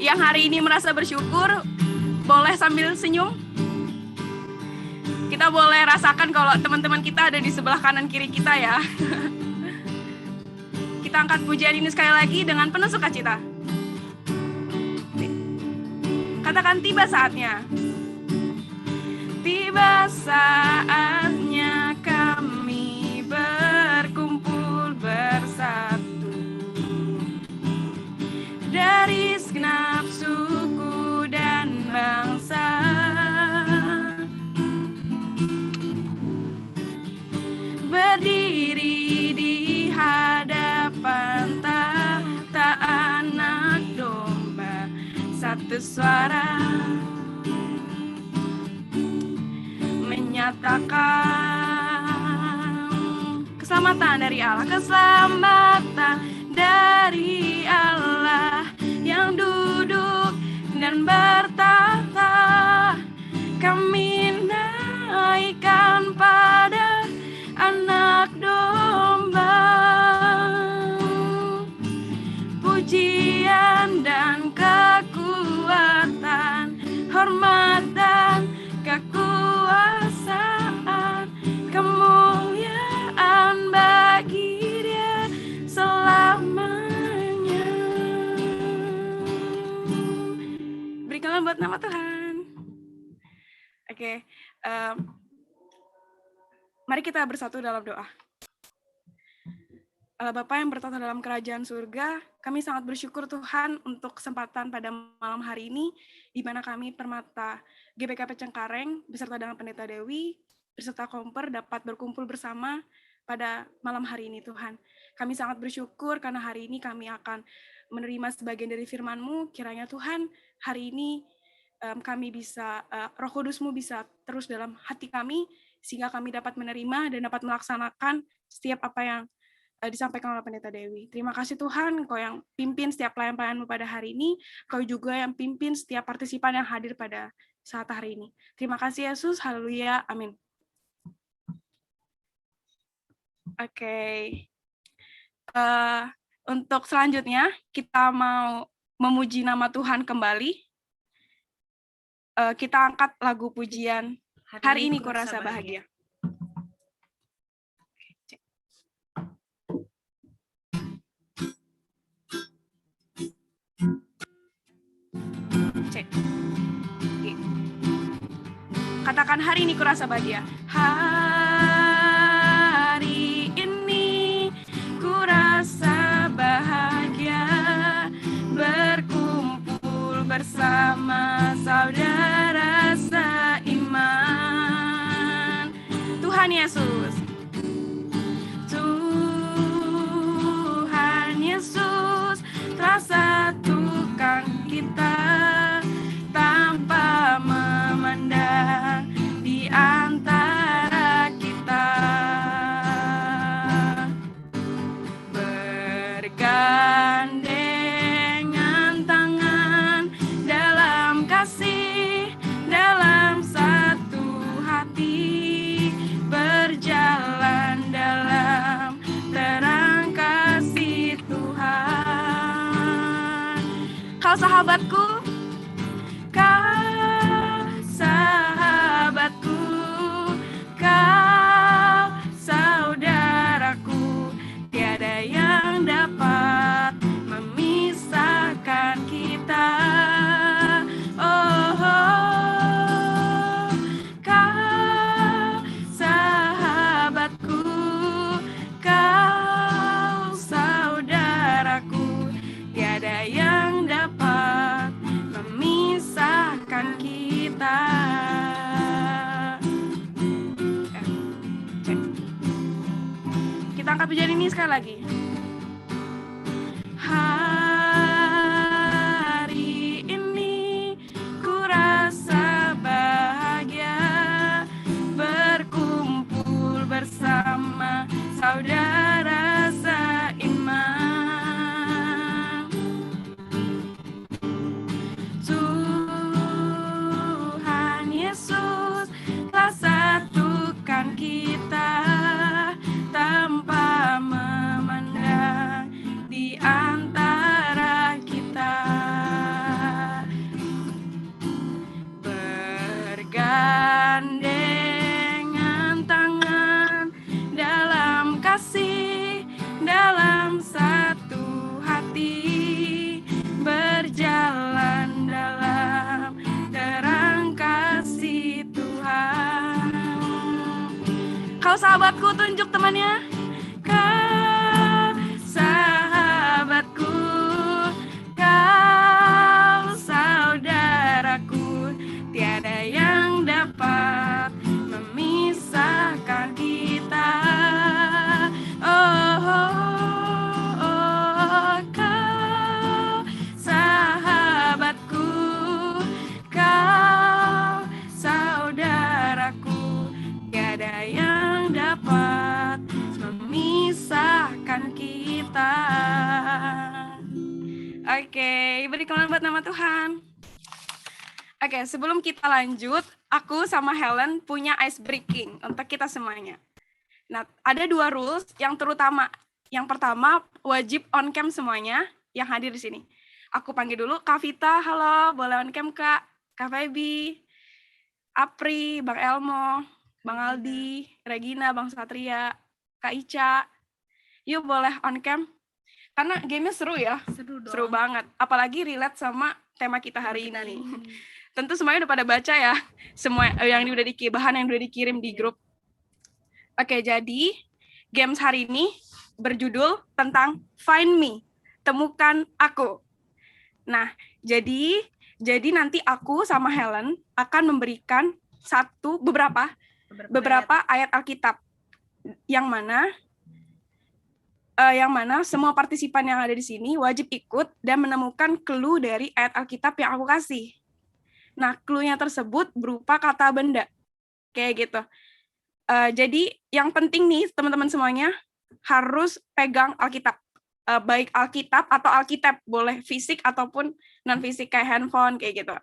Yang hari ini merasa bersyukur, boleh sambil senyum. Kita boleh rasakan kalau teman-teman kita ada di sebelah kanan kiri kita ya. Kita angkat pujian ini sekali lagi dengan penuh sukacita. Katakan tiba saatnya. Tiba saatnya kami berkumpul bersatu dari segenap suku dan bangsa, berdiri di hadapan tahta Anak Domba, satu suara menyatakan keselamatan dari Allah, keselamatan dari Allah yang duduk dan bertahta. Kami naikkan pada Anak Domba pujian dan kekuatan, hormat dan kekuasaan, kemuliaan bagi Dia selamanya. Berikanlah buat nama Tuhan. Oke, mari kita bersatu dalam doa. Allah Bapa yang bertata dalam kerajaan surga, kami sangat bersyukur Tuhan untuk kesempatan pada malam hari ini, di mana kami Permata GPKP Cengkareng beserta dengan Pendeta Dewi, beserta Komper dapat berkumpul bersama pada malam hari ini Tuhan. Kami sangat bersyukur karena hari ini kami akan menerima sebagian dari firman-Mu. Kiranya Tuhan hari ini kami bisa, Roh Kudus-Mu bisa terus dalam hati kami, sehingga kami dapat menerima dan dapat melaksanakan setiap apa yang disampaikan oleh Pendeta Dewi. Terima kasih Tuhan, Kau yang pimpin setiap pelayan-pelayan-Mu pada hari ini, Kau juga yang pimpin setiap partisipan yang hadir pada saat hari ini. Terima kasih Yesus, haleluya, amin. Oke. Untuk selanjutnya, kita mau memuji nama Tuhan kembali. Kita angkat lagu pujian Hari Ini Kurasa Bahagia. Cek. Katakan hari ini kurasa bahagia. Hari ini kurasa bahagia, berkumpul bersama saudara seiman. Tuhan Yesus, Tuhan Yesus telah satukan kita tanpa memandang di antara kita, bergandengan tangan dalam kasih, dalam satu hati, berjalan dalam terang kasih Tuhan. Kau sahabatku, kau sahabatku, kau saudaraku, tiada yang dapat memisahkan kita. Oh, oh, kau sahabatku, kau saudaraku, tiada yang dapat memisahkan kita. Kita angkat pujian ini sekali lagi. Hari ini kurasa bahagia, berkumpul bersama saudara seiman. Tuhan Yesus telah satukan kita tanpa memandang sahabatku, tunjuk temannya. Kau sahabatku, kau saudaraku, tiada yang dapat memisahkan kita. Oh, oh, oh, kau sahabatku, kau saudaraku, tiada yang dapat memisahkan kita. Oke, beri kemuliaan buat nama Tuhan. Oke, sebelum kita lanjut, aku sama Helen punya ice breaking untuk kita semuanya. Nah, ada 2 rules yang terutama. Yang pertama, wajib on cam semuanya yang hadir di sini. Aku panggil dulu Kak Vita, halo, boleh on cam Kak? Kak Feby, Apri, Bang Elmo, Bang Aldi, Regina, Bang Satria, Kak Ica. Yuk boleh on cam. Karena gamenya seru ya. Seru banget. Apalagi relate sama tema kita hari ini. Tentu semuanya udah pada baca ya. Semua yang udah bahan yang udah dikirim di grup. Oke, jadi games hari ini berjudul tentang Find Me, temukan aku. Nah, jadi nanti aku sama Helen akan memberikan beberapa ayat Alkitab yang mana semua partisipan yang ada di sini wajib ikut dan menemukan clue dari ayat Alkitab yang aku kasih. Nah, clue-nya tersebut berupa kata benda. Kayak gitu. Jadi yang penting nih teman-teman semuanya harus pegang Alkitab. Baik Alkitab atau Alkitab, boleh fisik ataupun non-fisik kayak handphone, kayak gitu.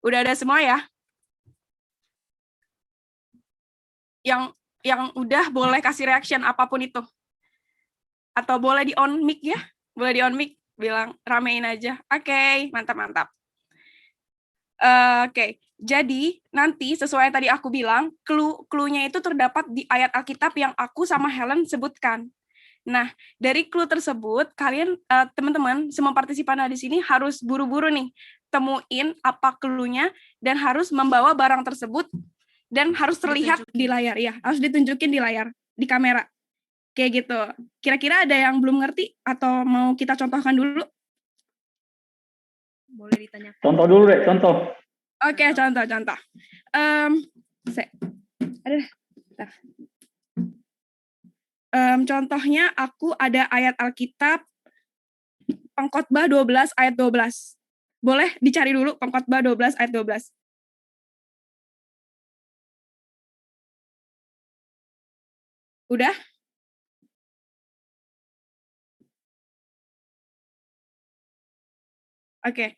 Udah ada semua ya? Yang udah boleh kasih reaction apapun itu. Atau boleh di on mic ya? Boleh di on mic, bilang ramein aja. Oke, mantap. Oke, jadi nanti sesuai yang tadi aku bilang, clue-nya itu terdapat di ayat Alkitab yang aku sama Helen sebutkan. Nah, dari clue tersebut, kalian teman-teman, semua partisipan di sini harus buru-buru nih temuin apa clue-nya dan harus membawa barang tersebut dan harus terlihat di layar ya, harus ditunjukin di layar, di kamera. Kayak gitu. Kira-kira ada yang belum ngerti atau mau kita contohkan dulu? Boleh ditanya. Contoh dulu deh, contoh. Oke, contoh. Contohnya aku ada ayat Alkitab Pengkhotbah 12 ayat 12. Boleh dicari dulu Pengkhotbah 12 ayat 12. Udah? Oke.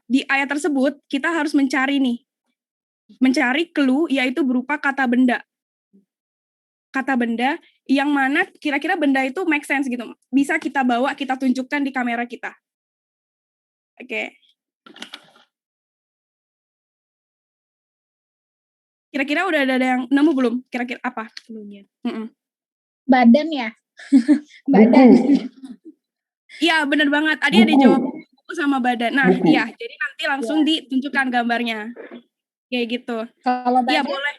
Di ayat tersebut kita harus mencari clue, yaitu berupa kata benda. Kata benda yang mana kira-kira benda itu make sense gitu. Bisa kita bawa, kita tunjukkan di kamera kita. Oke. Kira-kira udah ada yang nemu belum? Kira-kira apa clue-nya? Badan ya? Badan. Iya, benar banget. Tadi ada jawab buku sama badan. Nah, iya. Jadi nanti langsung ditunjukkan gambarnya. Kayak gitu. Kalau badan, ya, boleh.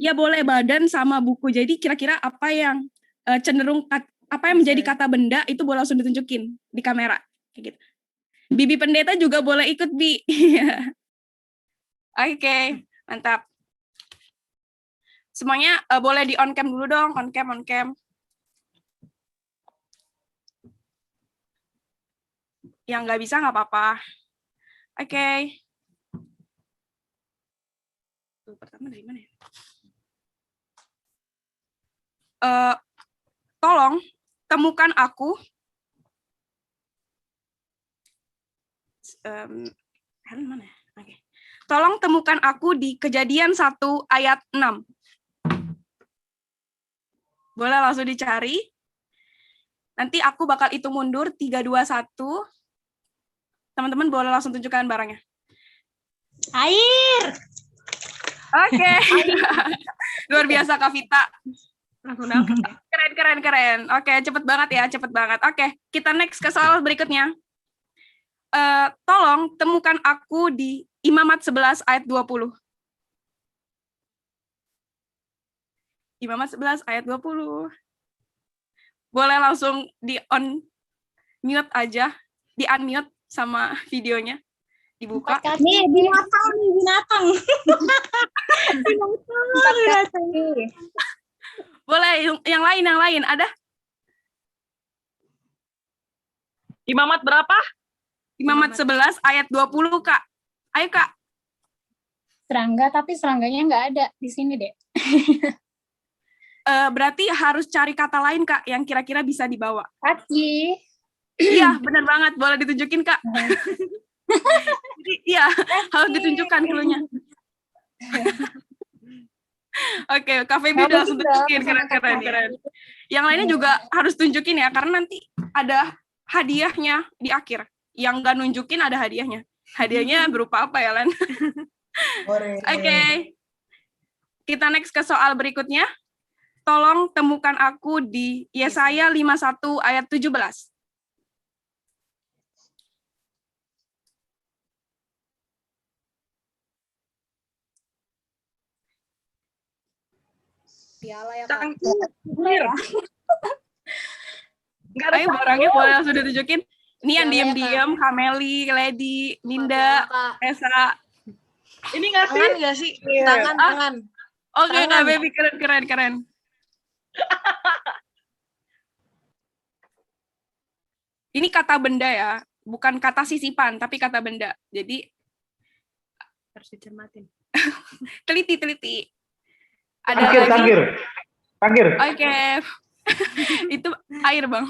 Ya, boleh badan sama buku. Jadi kira-kira apa yang apa yang menjadi kata benda itu boleh langsung ditunjukin di kamera. Kayak gitu. Bibi pendeta juga boleh ikut, Bi. Oke, mantap. Semuanya boleh di on cam dulu dong, on cam. Yang nggak bisa nggak apa-apa. Oke. Pertama dari mana ya? Tolong temukan aku. Helen mana? Oke. Tolong temukan aku di Kejadian 1 ayat 6. Boleh langsung dicari. Nanti aku bakal hitung mundur 3, 2, 1. Teman-teman boleh langsung tunjukkan barangnya. Air. Oke. Luar biasa Kak Vita. Keren. Oke, cepet banget. Oke, kita next ke soal berikutnya. Tolong temukan aku di Imamat 11 ayat 20. Imamat 11 ayat 20. Boleh langsung di-on mute aja, di-unmute sama videonya. Dibuka. 4 kaki. Nih, binatang. Binatang. Boleh, yang lain. Ada? Imamat berapa? Imamat 11 ayat 20, Kak. Ayo, Kak. Serangga, tapi serangganya nggak ada di sini, Dek. Berarti harus cari kata lain, Kak, yang kira-kira bisa dibawa. Kaki. Iya, benar banget. Boleh ditunjukin, Kak. Iya, harus ditunjukkan cluenya. Oke, Kak Feby udah langsung tunjukin. Keren. Yang lainnya juga harus tunjukin ya, karena nanti ada hadiahnya di akhir. Yang nggak nunjukin ada hadiahnya. Hadiahnya berupa apa ya, Len? Oke. Kita next ke soal berikutnya. Tolong temukan aku di Yesaya 51 ayat 17. Piala ya, Kak. Cangkir. Enggak ada Ayo barangnya boleh langsung ditunjukin. Ini yang Piala ya, diam-diam, Kameli, Lady, Ninda, Kak. Esa. Ini nggak sih? Tangan nggak sih? Iya. Tangan. Oke, Kak Tangan. Baby, keren. Ini kata benda ya, bukan kata sisipan, tapi kata benda. Jadi Harus dicermatin. teliti. Ada lagi. Tangkir. Oke. Itu air, Bang.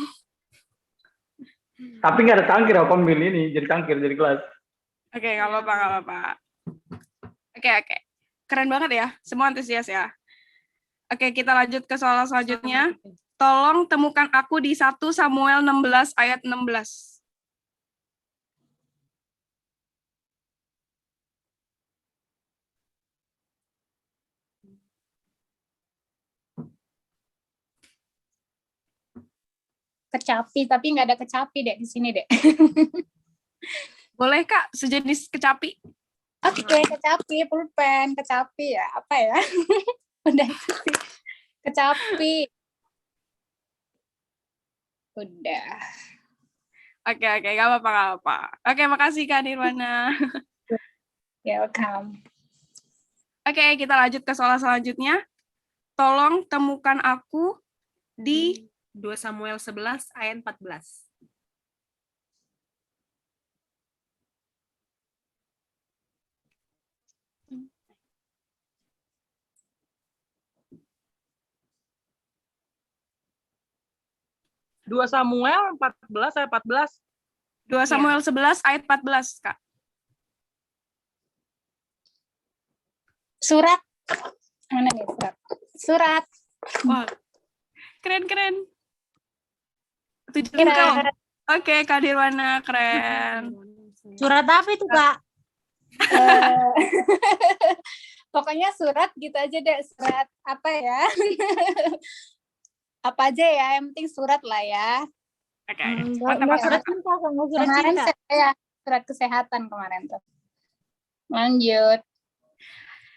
Tapi nggak ada tangkir, aku ambil ini jadi tangkir jadi kelas. Oke, nggak apa-apa. Oke. Keren banget ya, semua antusias ya. Oke, kita lanjut ke soal selanjutnya. Tolong temukan aku di 1 Samuel 16 ayat 16. Kecapi, tapi nggak ada kecapi, Dek, di sini, Dek. Boleh, Kak, sejenis kecapi? Oke, kecapi, pulpen, kecapi ya, apa ya? Udah itu sih. Kecapi. Udah. Oke, nggak apa-apa. Oke, makasih Kak Nirwana. Welcome. Oke, kita lanjut ke soal selanjutnya. Tolong temukan aku di 2 Samuel 11 ayat 14. Dua Samuel 14 ayat 14. 2 Samuel 11 ayat 14, Kak. Surat. Mana nih surat? Surat. Wah, keren. Tunjukin dong. Oke, Kak Nirwana, keren. Surat apa itu, Kak? Pokoknya surat gitu aja deh, surat apa ya? Apa aja ya, yang penting surat lah ya. Oke, Enggak surat cinta, enggak surat Kemarin cinta. saya surat kesehatan kemarin tuh. Lanjut.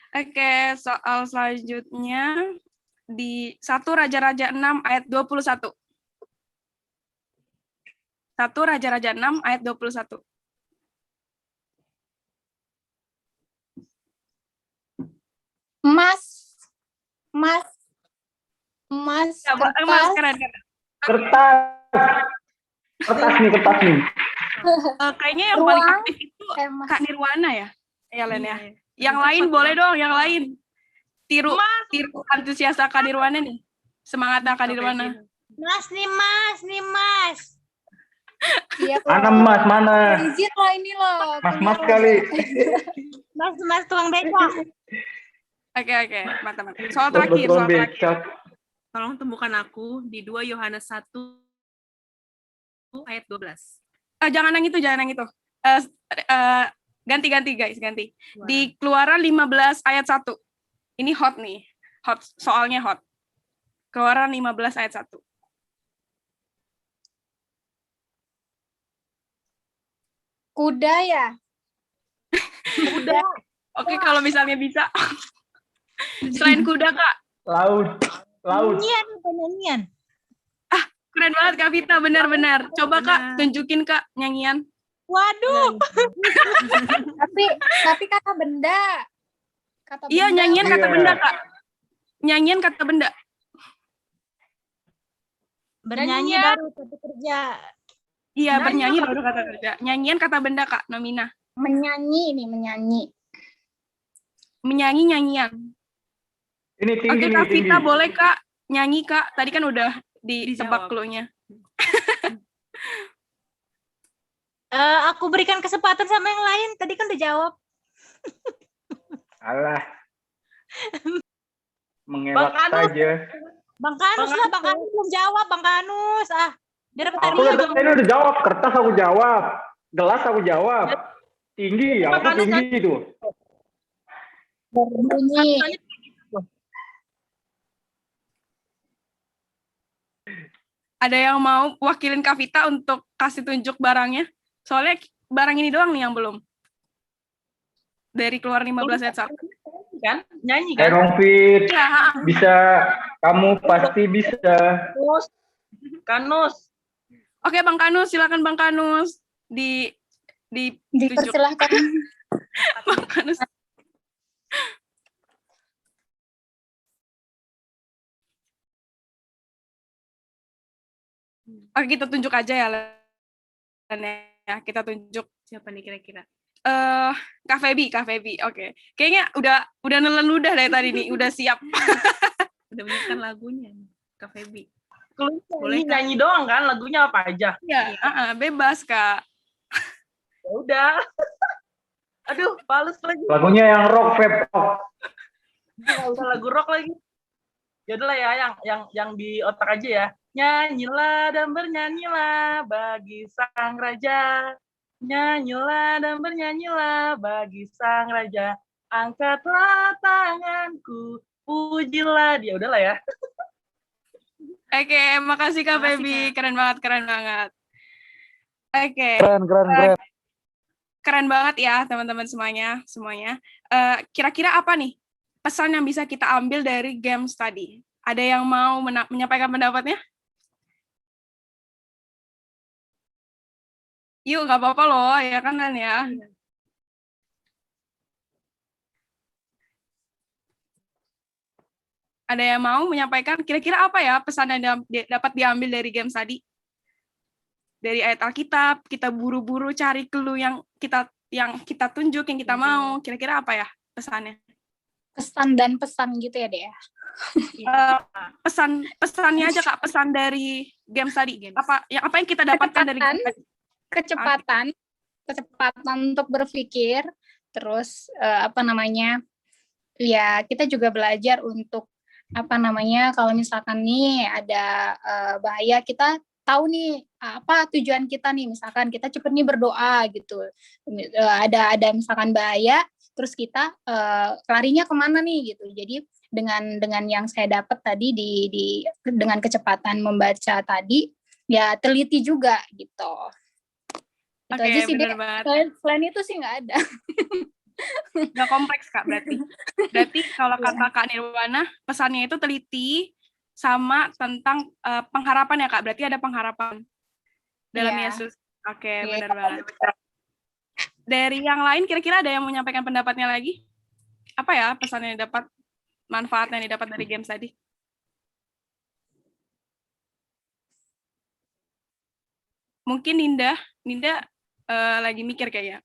Oke, soal selanjutnya di 1 Raja-Raja 6 ayat 21. 1 Raja-Raja 6 ayat 21. Emas. Ya, Mas, keren. Kertas nih. Kayaknya yang paling Ruang. aktif itu Emas. Kak Nirwana ya? Iya, Len ya. Iya. Yang lain boleh dong, yang lain. Tiru antusias Kak Nirwana nih. Semangatnya Kak Nirwana. Mas. Iya, Mana Mas, mana? Izin loh ini loh. Mas kali. Mas tukang beca. Oke, mantap. Soal terakhir. Tolong temukan aku di 2 Yohanes 1 ayat 12. Jangan yang itu. Ganti guys, ganti. Wah. Di Keluaran 15 ayat 1. Ini hot nih. Hot, soalnya hot. Keluaran 15 ayat 1. Kuda ya? Oke, kalau misalnya bisa. Selain kuda, Kak. Laut. Laut. Nyanyian, apa nyanyian? Keren banget Kak Vita, benar-benar. Coba Kak, tunjukin Kak nyanyian. Waduh. Tapi kata benda. Kata Iya, benda. nyanyian kata Iya. benda Kak. Nyanyian kata benda. Bernyanyi Nyanyian. baru tapi kerja. Iya, Nyanyi bernyanyi apa? baru kata kerja. Nyanyian kata benda Kak, Nomina. Menyanyi ini, menyanyi. Menyanyi nyanyian. Ini tinggi Oke nih, Kak tinggi. Vita, boleh Kak nyanyi Kak. Tadi kan udah ditebak Dijawab. clue-nya. Aku berikan kesempatan sama yang lain. Tadi kan udah jawab. Alah. Bang Mengelak Kanus. saja. Bang Kanus lah, Bang Kanus belum jawab, Bang Kanus. Dia dapat Aku hadiah. dari tadi udah jawab. Kertas aku jawab. Gelas aku jawab. Tinggi, Bang aku Kanus tinggi itu. Berbunyi. Ada yang mau wakilin Kak Vita untuk kasih tunjuk barangnya? Soalnya barang ini doang nih yang belum. Dari keluar 15 ayat 1. Kan? Nyanyi Hai kan? Rongfit. Iya, Bisa. Kamu pasti bisa. Kanus. Kanus. Oke Bang Kanus, silakan Bang Kanus. Ditunjuk. Dipersilahkan. Bang Kanus. Oke, kita tunjuk aja ya, Len, ya. Kita tunjuk. Siapa nih kira-kira? Kak Febi. Oke. Kayaknya udah nelen ludah dari tadi nih, udah siap. Udah menyiapkan lagunya. Kak Febi. Boleh nyanyi doang kan? Lagunya apa aja? Ya, bebas Kak. Ya udah. Aduh, males lagi. Lagunya yang rock, Feb. Rock. Nggak usah lagu rock lagi. Ya udahlah ya, yang di otak aja ya. Nyanyilah dan bernyanyilah bagi sang raja. Nyanyilah dan bernyanyilah bagi sang raja. Angkatlah tanganku, pujilah dia. Udahlah ya. Oke, makasih Kak Makasih, Febi. Kak. Keren banget. Oke. Keren. Keren banget ya teman-teman semuanya. Kira-kira apa nih pesan yang bisa kita ambil dari game study? Ada yang mau menyampaikan pendapatnya? Yuk, nggak apa-apa loh, ya kan Len ya. Ada yang mau menyampaikan kira-kira apa ya pesan yang dapat diambil dari game study? Dari ayat Alkitab, kita buru-buru cari clue yang kita tunjuk, yang kita mau. Kira-kira apa ya pesannya? Pesan dan pesan gitu ya, Dea. Pesannya aja Kak, pesan dari game study. Apa yang kita dapatkan dari game study? Kecepatan untuk berpikir, terus ya kita juga belajar untuk kalau misalkan nih ada bahaya, kita tahu nih apa tujuan kita nih, misalkan kita cepet nih berdoa gitu, ada misalkan bahaya, terus kita larinya kemana nih gitu. Jadi dengan yang saya dapat tadi dengan kecepatan membaca tadi, ya teliti juga gitu. Itu aja sih, benar banget. Selain itu sih nggak ada. Nggak kompleks Kak berarti. Berarti kalau kata Kak Nirwana, pesannya itu teliti sama tentang pengharapan ya Kak. Berarti ada pengharapan dalam Iya. Yesus. Oke, benar banget. Dari yang lain kira-kira ada yang mau menyampaikan pendapatnya lagi? Apa ya pesannya yang dapat, manfaatnya yang didapat dari games tadi? Mungkin Ninda lagi mikir kayaknya.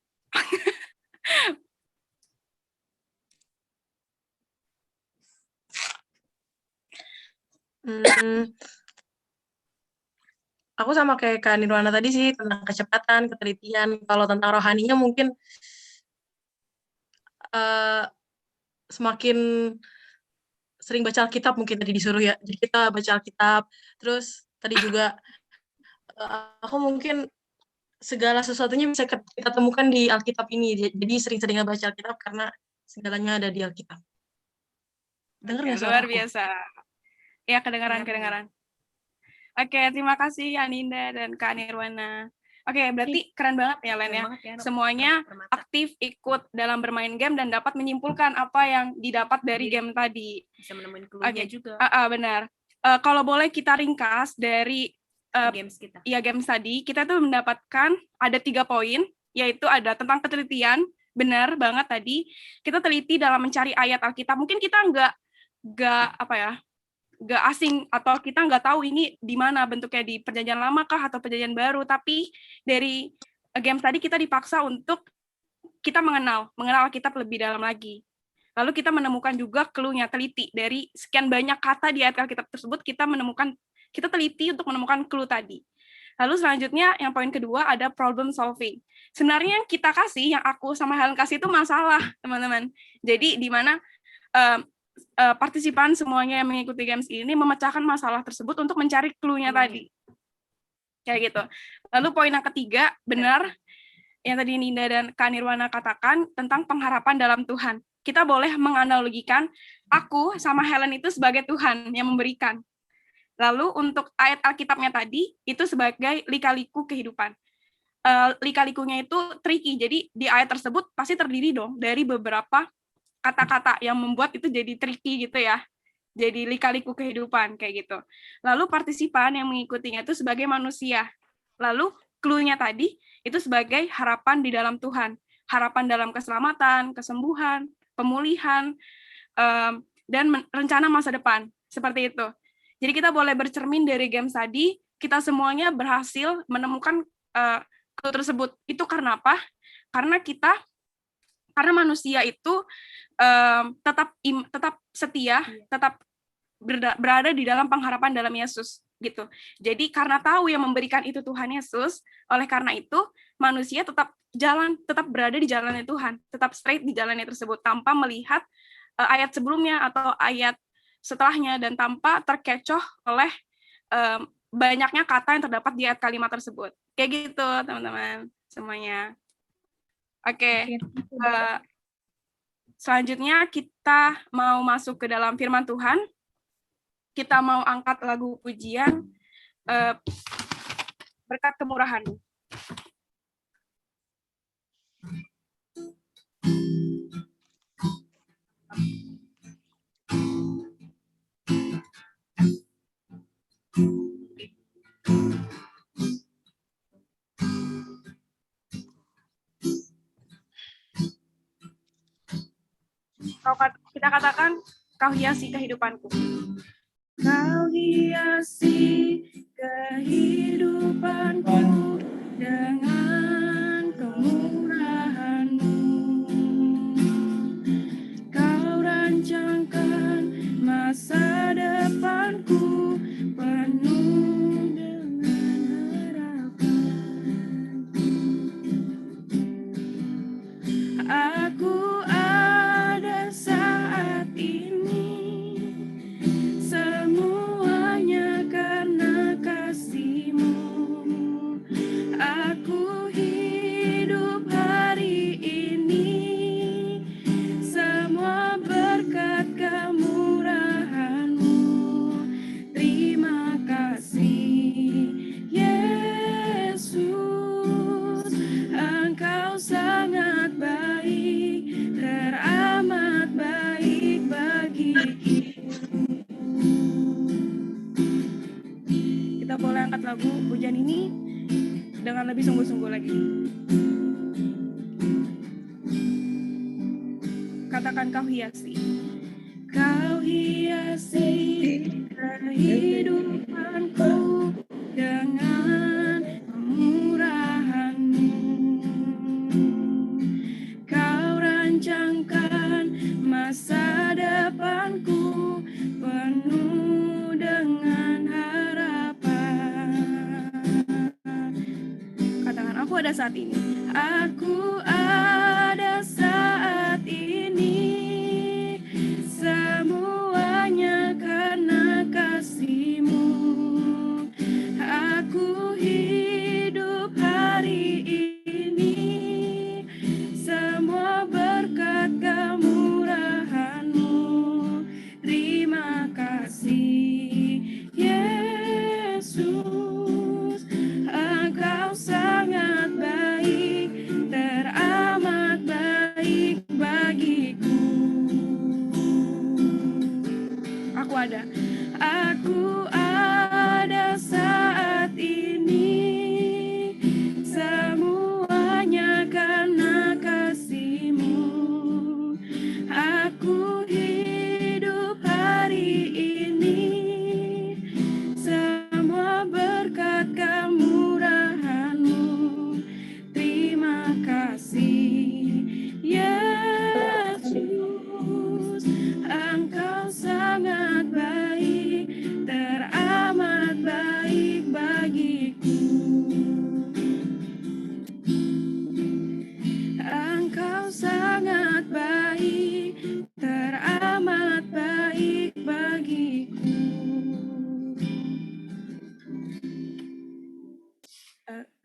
Aku sama kayak Kak Nirwana tadi sih, tentang kecepatan, ketelitian. Kalau tentang rohaninya mungkin semakin sering baca Alkitab mungkin tadi disuruh ya. Jadi kita baca Alkitab. Terus tadi juga aku mungkin segala sesuatunya bisa kita temukan di Alkitab ini. Jadi sering-sering baca Alkitab karena segalanya ada di Alkitab. Dengar nggak suara Luar aku? biasa. Ya, kedengaran. Oke, terima kasih Aninda dan Kak Nirwana. Oke, berarti keren banget ya Len ya. Semuanya aktif ikut dalam bermain game dan dapat menyimpulkan apa yang didapat dari game tadi. Bisa menemukan clue-nya juga. Benar. kalau boleh kita ringkas dari Games kita. games tadi, kita tuh mendapatkan ada 3 poin, yaitu ada tentang ketelitian, benar banget tadi, kita teliti dalam mencari ayat Alkitab. Mungkin kita nggak asing atau kita nggak tahu ini di mana bentuknya, di Perjanjian Lama kah atau Perjanjian Baru, tapi dari games tadi kita dipaksa untuk kita mengenal Alkitab lebih dalam lagi. Lalu kita menemukan juga clue-nya, teliti dari sekian banyak kata di ayat Alkitab tersebut, kita teliti untuk menemukan clue tadi. Lalu selanjutnya yang poin kedua ada problem solving. Sebenarnya yang kita kasih, yang aku sama Helen kasih itu masalah, teman-teman. Jadi di mana partisipan semuanya yang mengikuti games ini memecahkan masalah tersebut untuk mencari clue-nya tadi. Kayak gitu. Lalu poin yang ketiga, benar yang tadi Ninda dan Kak Nirwana katakan tentang pengharapan dalam Tuhan. Kita boleh menganalogikan aku sama Helen itu sebagai Tuhan yang memberikan. Lalu untuk ayat Alkitabnya tadi, itu sebagai lika-liku kehidupan. Lika-likunya itu tricky, jadi di ayat tersebut pasti terdiri dong dari beberapa kata-kata yang membuat itu jadi tricky gitu ya. Jadi lika-liku kehidupan, kayak gitu. Lalu partisipan yang mengikutinya itu sebagai manusia. Lalu clue-nya tadi, itu sebagai harapan di dalam Tuhan. Harapan dalam keselamatan, kesembuhan, pemulihan, dan rencana masa depan. Seperti itu. Jadi kita boleh bercermin dari games tadi, kita semuanya berhasil menemukan clue tersebut. Itu karena apa? Karena manusia itu tetap setia, tetap berada di dalam pengharapan dalam Yesus, gitu. Jadi karena tahu yang memberikan itu Tuhan Yesus, oleh karena itu manusia tetap berada di jalannya Tuhan, tetap straight di jalannya tersebut, tanpa melihat ayat sebelumnya atau ayat setelahnya, dan tanpa terkecoh oleh banyaknya kata yang terdapat di ayat kalimat tersebut. Kayak gitu, teman-teman semuanya. Oke. Selanjutnya kita mau masuk ke dalam firman Tuhan. Kita mau angkat lagu pujian Berkat Kemurahan. Kita katakan, kau hiasi kehidupanku. Kau hiasi kehidupanku dengan kemurahan-Mu. Kau rancangkan masa depanku penuh dengan harapan. Aku ada saat ini, semuanya karena kasih-Mu. Aku hidup hari ini, semua berkat kemurahan-Mu. Terima kasih, Yesus, Engkau sangat baik, teramat baik bagiku. Kita boleh angkat lagu pujian ini dengan lebih sungguh-sungguh lagi. Katakan, kau hiasi. Kau hiasi kehidupanku dengan kemurahan-Mu. Kau rancangkan masa depanku penuh dengan harapan. Katakan, aku ada saat ini. Aku ada saat ini, semuanya karena kasih-Mu. Aku hidup hari ini, semua berkat kemurahan-Mu. Terima kasih, Yesus, Engkau sangat baik, teramat baik bagiku. Aku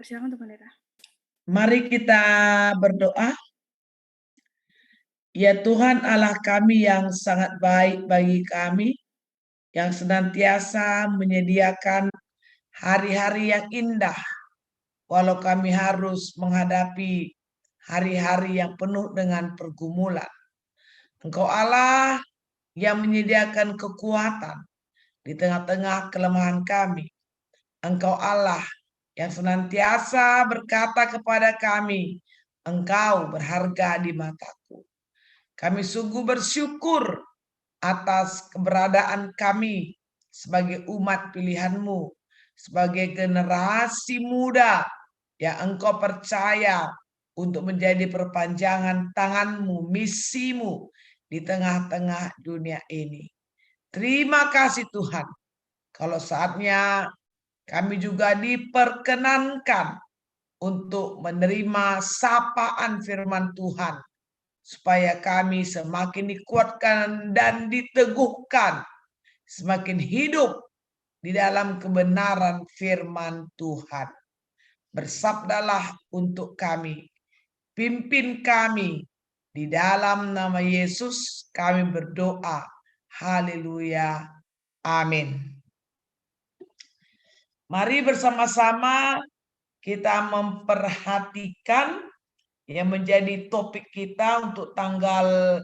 Persilakan untuk pendeta. Mari kita berdoa. Ya Tuhan Allah kami yang sangat baik bagi kami, yang senantiasa menyediakan hari-hari yang indah, walau kami harus menghadapi hari-hari yang penuh dengan pergumulan. Engkau Allah yang menyediakan kekuatan di tengah-tengah kelemahan kami. Engkau Allah yang senantiasa berkata kepada kami, Engkau berharga di mataku. Kami sungguh bersyukur atas keberadaan kami sebagai umat pilihan-Mu, sebagai generasi muda yang Engkau percaya untuk menjadi perpanjangan tangan-Mu, misi-Mu di tengah-tengah dunia ini. Terima kasih Tuhan, kalau saatnya kami juga diperkenankan untuk menerima sapaan firman Tuhan, supaya kami semakin dikuatkan dan diteguhkan, semakin hidup di dalam kebenaran firman Tuhan. Bersabdalah untuk kami, pimpin kami, di dalam nama Yesus kami berdoa. Haleluya. Amin. Mari bersama-sama kita memperhatikan yang menjadi topik kita untuk tanggal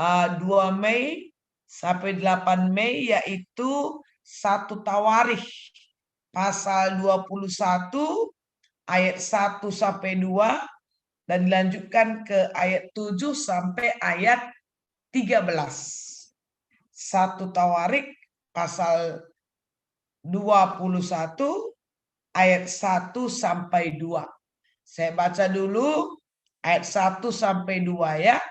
2 Mei sampai 8 Mei, yaitu 1 Tawarikh pasal 21 ayat 1 sampai 2 dan dilanjutkan ke ayat 7 sampai ayat 13. 1 Tawarikh pasal 21 ayat 1 sampai 2. Saya baca dulu ayat 1 sampai 2 ya.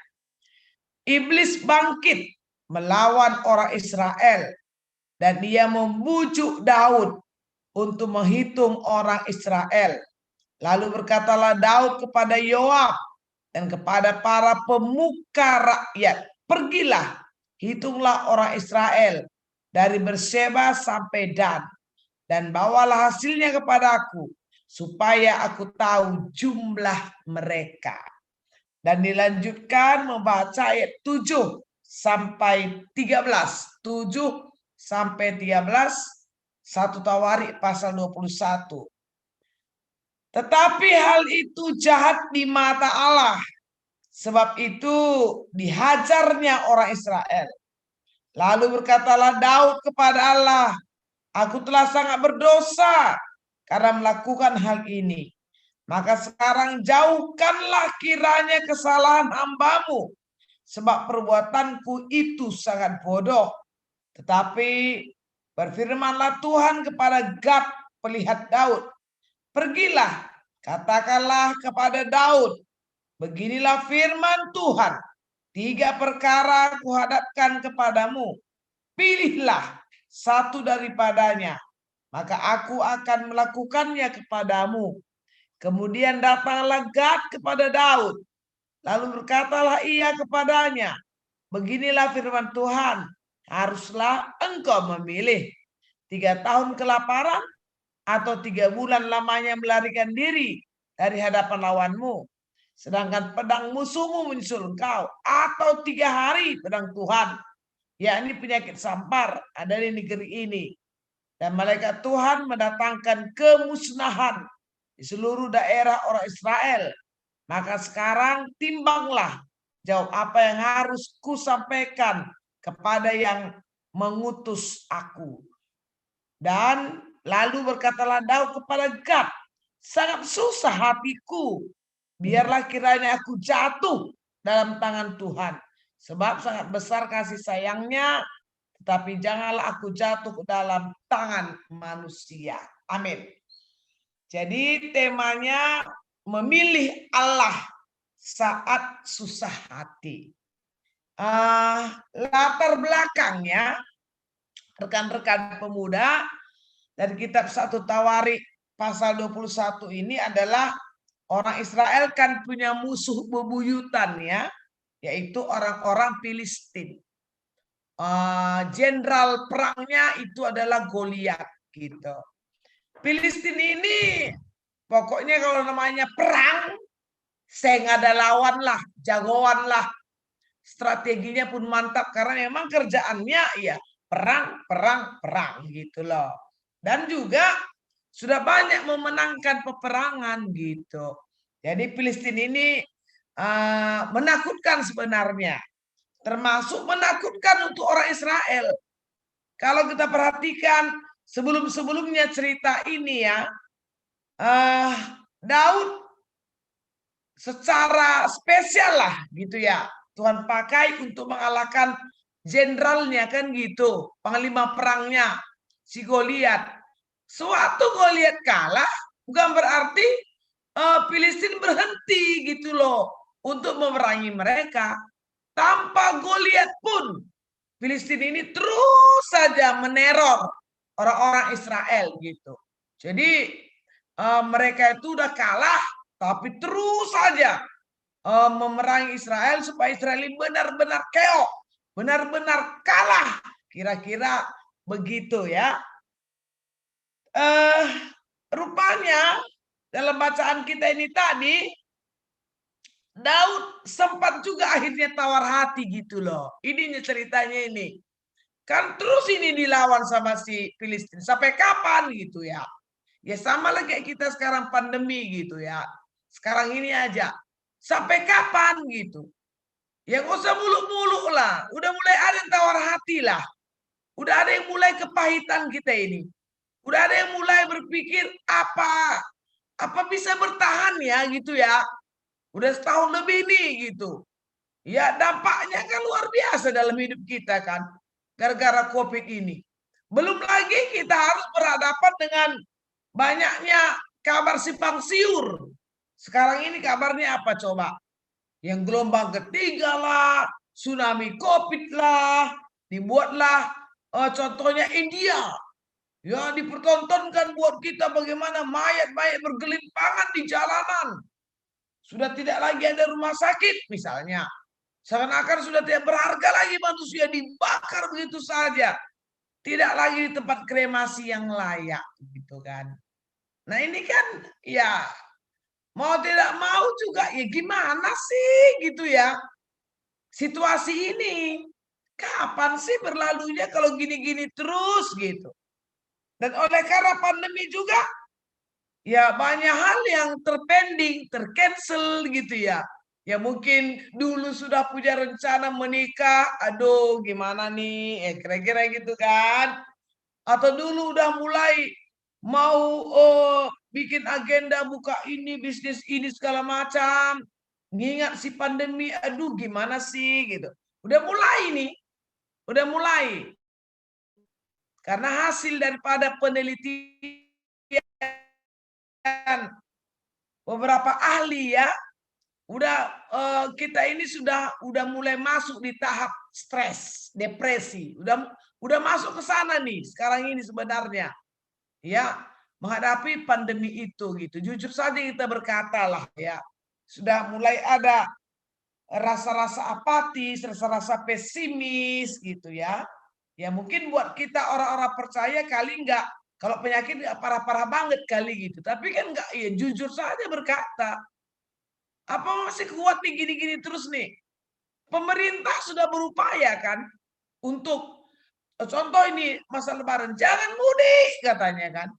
Iblis bangkit melawan orang Israel dan dia membujuk Daud untuk menghitung orang Israel. Lalu berkatalah Daud kepada Yoab dan kepada para pemuka rakyat, pergilah, hitunglah orang Israel dari Berseba sampai Dan, dan bawalah hasilnya kepadaku, supaya aku tahu jumlah mereka. Dan dilanjutkan membaca ayat 7 sampai 13. 7 sampai 13, 1 Tawarikh pasal 21. Tetapi hal itu jahat di mata Allah, sebab itu dihajarnya orang Israel. Lalu berkatalah Daud kepada Allah, aku telah sangat berdosa karena melakukan hal ini. Maka sekarang jauhkanlah kiranya kesalahan hamba-Mu, sebab perbuatanku itu sangat bodoh. Tetapi berfirmanlah Tuhan kepada Gad pelihat Daud, pergilah, katakanlah kepada Daud, beginilah firman Tuhan, 3 perkara kuhadapkan kepadamu, pilihlah satu daripadanya, maka aku akan melakukannya kepadamu. Kemudian datanglah Gad kepada Daud, lalu berkatalah ia kepadanya, beginilah firman Tuhan, haruslah engkau memilih 3 tahun kelaparan atau 3 bulan lamanya melarikan diri dari hadapan lawanmu, sedangkan pedang musuhmu menyusul engkau, atau 3 hari pedang Tuhan, yakni penyakit sampar, ada di negeri ini, dan malaikat Tuhan mendatangkan kemusnahan di seluruh daerah orang Israel. Maka sekarang timbanglah, jawab apa yang harus kusampaikan kepada yang mengutus aku. Dan lalu berkatalah Daud kepada Gad, sangat susah hatiku, biarlah kiranya aku jatuh dalam tangan Tuhan, sebab sangat besar kasih sayangnya, tetapi janganlah aku jatuh ke dalam tangan manusia. Amin. Jadi temanya memilih Allah saat susah hati. Latar belakangnya, rekan-rekan pemuda, dari kitab 1 Tawarikh pasal 21 ini adalah orang Israel kan punya musuh bebuyutan ya, yaitu orang-orang Filistin. Jenderal perangnya itu adalah Goliat gitu. Filistin ini Pokoknya kalau namanya perang, saya nggak ada lawan lah, jagoan lah. Strateginya pun mantap karena memang kerjaannya ya perang gitu loh. Dan juga sudah banyak memenangkan peperangan gitu. Jadi Filistin ini menakutkan sebenarnya. Termasuk menakutkan untuk orang Israel. Kalau kita perhatikan sebelum-sebelumnya cerita ini ya, Daud secara spesial lah gitu ya. Tuhan pakai untuk mengalahkan jenderalnya kan gitu. Panglima perangnya si Goliat. Suatu Goliat kalah bukan berarti Filistin berhenti gitu loh untuk memerangi mereka. Tanpa Goliat pun Filistin ini terus saja meneror orang-orang Israel gitu. Jadi mereka itu udah kalah, tapi terus saja memerangi Israel supaya Israel ini benar-benar keok, benar-benar kalah. Kira-kira begitu ya. Rupanya dalam bacaan kita ini tadi, Daud sempat juga akhirnya tawar hati gitu loh. Ini ceritanya ini. Kan terus ini dilawan sama si Filistin. Sampai kapan gitu ya? Ya sama lah kayak kita sekarang pandemi gitu ya. Sekarang ini aja. Sampai kapan gitu? Ya nggak usah muluk-muluk lah. Udah mulai ada yang tawar hati lah. Udah ada yang mulai kepahitan kita ini. Udah ada yang mulai berpikir apa bisa bertahan ya gitu ya. Udah setahun lebih nih gitu. Ya dampaknya kan luar biasa dalam hidup kita kan. Gara-gara COVID ini. Belum lagi kita harus berhadapan dengan banyaknya kabar simpang siur. Sekarang ini kabarnya apa coba? Yang gelombang ketiga lah, tsunami COVID lah, dibuatlah contohnya India. Ya dipertontonkan buat kita bagaimana mayat-mayat bergelimpangan di jalanan. Sudah tidak lagi ada rumah sakit misalnya. Seakan-akan sudah tidak berharga lagi manusia, dibakar begitu saja. Tidak lagi di tempat kremasi yang layak gitu kan. Nah ini kan ya mau tidak mau juga ya gimana sih gitu ya. Situasi ini kapan sih berlalunya kalau gini-gini terus gitu. Dan oleh karena pandemi juga ya banyak hal yang terpending, tercancel gitu ya. Ya mungkin dulu sudah punya rencana menikah, aduh gimana nih, kira-kira gitu kan. Atau dulu udah mulai mau bikin agenda buka ini, bisnis ini segala macam. Ngingat si pandemi, aduh gimana sih gitu. Udah mulai nih, udah mulai. Karena hasil daripada penelitian beberapa ahli ya, kita ini udah mulai masuk di tahap stres, depresi, udah masuk ke sana nih sekarang ini sebenarnya, ya menghadapi pandemi itu gitu. Jujur saja kita berkata lah ya, sudah mulai ada rasa-rasa apatis, rasa-rasa pesimis gitu ya. Ya mungkin buat kita orang-orang percaya kali enggak. Kalau penyakit parah-parah banget kali gitu. Tapi kan enggak, ya jujur saja berkata. Apa masih kuat nih gini-gini terus nih? Pemerintah sudah berupaya kan untuk contoh ini masa lebaran. Jangan mudik katanya kan.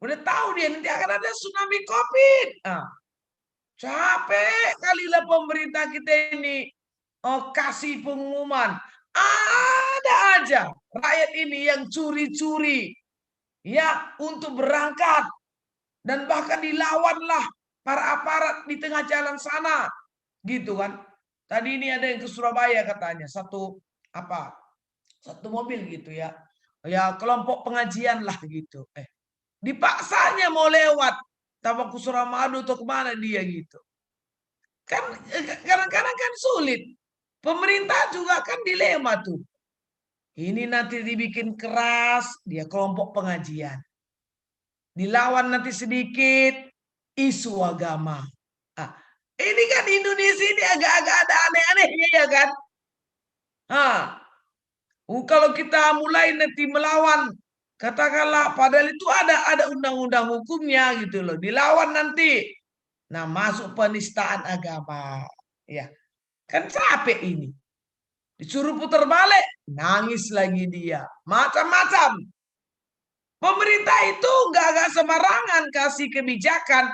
Udah tahu dia nanti akan ada tsunami COVID. Nah, capek kalilah pemerintah kita ini kasih pengumuman. Ada aja rakyat ini yang curi-curi. Ya, untuk berangkat dan bahkan dilawanlah para aparat di tengah jalan sana, gitu kan? Tadi ini ada yang ke Surabaya katanya satu mobil gitu ya, ya kelompok pengajian lah gitu. Dipaksanya mau lewat, tambah ke Suramadu atau kemana dia gitu. Kan kadang-kadang kan sulit. Pemerintah juga kan dilema tuh. Ini nanti dibikin keras, dia kelompok pengajian. Dilawan nanti sedikit, isu agama. Nah, ini kan Indonesia ini agak-agak ada aneh-anehnya ya kan. Kalau kita mulai nanti melawan Katakanlah padahal itu ada undang-undang hukumnya gitu loh. Dilawan nanti. Nah, masuk penistaan agama. Ya. Kan capek ini. Disuruh putar balik, nangis lagi dia. Macam-macam. Pemerintah itu nggak sembarangan kasih kebijakan.